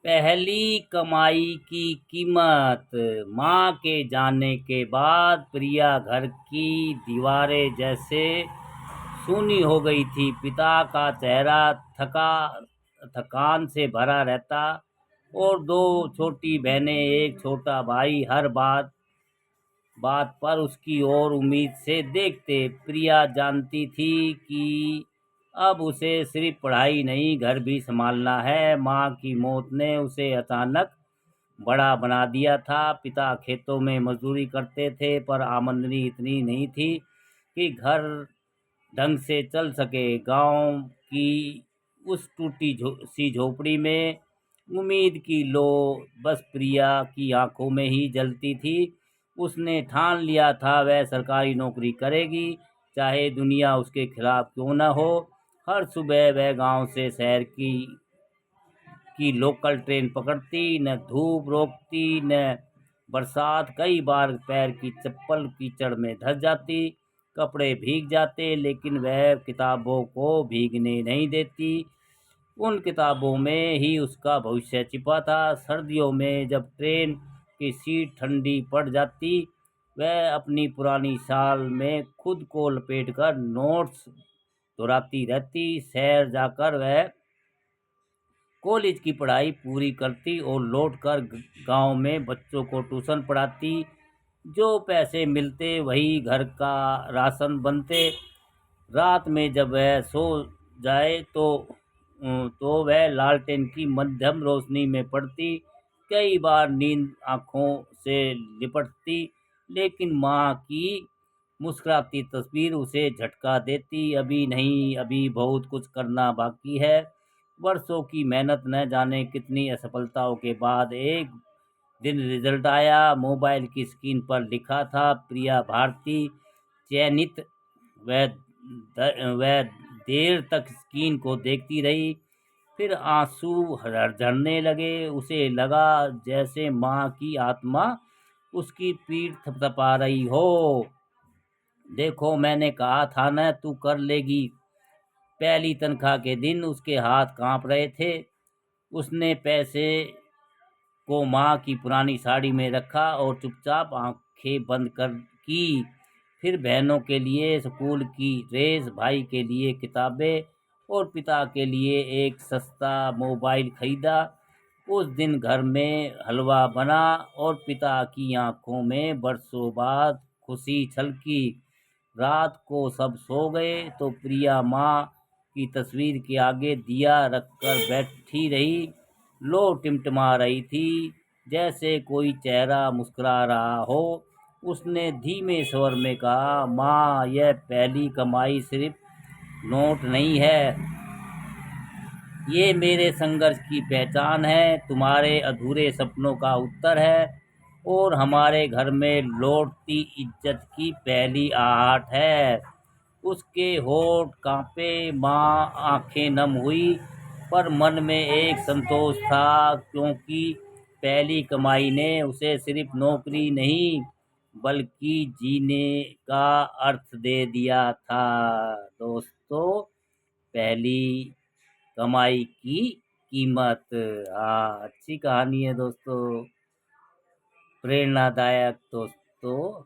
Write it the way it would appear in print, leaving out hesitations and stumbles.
पहली कमाई की कीमत। माँ के जाने के बाद प्रिया घर की दीवारें जैसे सूनी हो गई थी। पिता का चेहरा थकान से भरा रहता और दो छोटी बहनें, एक छोटा भाई हर बात बात पर उसकी ओर उम्मीद से देखते। प्रिया जानती थी कि अब उसे सिर्फ पढ़ाई नहीं, घर भी संभालना है। माँ की मौत ने उसे अचानक बड़ा बना दिया था। पिता खेतों में मजदूरी करते थे, पर आमदनी इतनी नहीं थी कि घर ढंग से चल सके। गांव की उस टूटी सी झोपड़ी में उम्मीद की लो बस प्रिया की आंखों में ही जलती थी। उसने ठान लिया था वह सरकारी नौकरी करेगी, चाहे दुनिया उसके खिलाफ क्यों न हो। हर सुबह वह गांव से शहर की लोकल ट्रेन पकड़ती, न धूप रोकती न बरसात। कई बार पैर की चप्पल कीचड़ में धंस जाती, कपड़े भीग जाते, लेकिन वह किताबों को भीगने नहीं देती। उन किताबों में ही उसका भविष्य छिपा था। सर्दियों में जब ट्रेन की सीट ठंडी पड़ जाती, वह अपनी पुरानी शाल में खुद को लपेटकर नोट्स दोहराती रहती। शहर जाकर वह कॉलेज की पढ़ाई पूरी करती और लौटकर गांव में बच्चों को ट्यूशन पढ़ाती। जो पैसे मिलते वही घर का राशन बनते। रात में जब वह सो जाए तो वह लालटेन की मध्यम रोशनी में पड़ती। कई बार नींद आंखों से लिपटती, लेकिन माँ की मुस्कुराती तस्वीर उसे झटका देती। अभी नहीं, अभी बहुत कुछ करना बाकी है। वर्षों की मेहनत, न जाने कितनी असफलताओं के बाद एक दिन रिजल्ट आया। मोबाइल की स्क्रीन पर लिखा था प्रिया भारती चयनित। वह वह देर तक स्क्रीन को देखती रही, फिर आंसू झरने लगे। उसे लगा जैसे माँ की आत्मा उसकी पीठ थपथपा रही हो। देखो, मैंने कहा था न, तू कर लेगी। पहली तनख्वाह के दिन उसके हाथ कांप रहे थे। उसने पैसे को माँ की पुरानी साड़ी में रखा और चुपचाप आंखें बंद कर की। फिर बहनों के लिए स्कूल की ड्रेस, भाई के लिए किताबें और पिता के लिए एक सस्ता मोबाइल खरीदा। उस दिन घर में हलवा बना और पिता की आंखों में बरसों बाद खुशी छलकी। रात को सब सो गए तो प्रिया माँ की तस्वीर के आगे दिया रखकर बैठी रही। लो टिमटिमा रही थी, जैसे कोई चेहरा मुस्कुरा रहा हो। उसने धीमे स्वर में कहा, माँ, यह पहली कमाई सिर्फ नोट नहीं है, ये मेरे संघर्ष की पहचान है, तुम्हारे अधूरे सपनों का उत्तर है और हमारे घर में लौटती इज्जत की पहली आहट है। उसके होठ कांपे, माँ आंखें नम हुई, पर मन में एक संतोष था, क्योंकि पहली कमाई ने उसे सिर्फ नौकरी नहीं बल्कि जीने का अर्थ दे दिया था। दोस्तों, पहली कमाई की कीमत। हाँ, अच्छी कहानी है दोस्तों, प्रेरणादायक दोस्तों।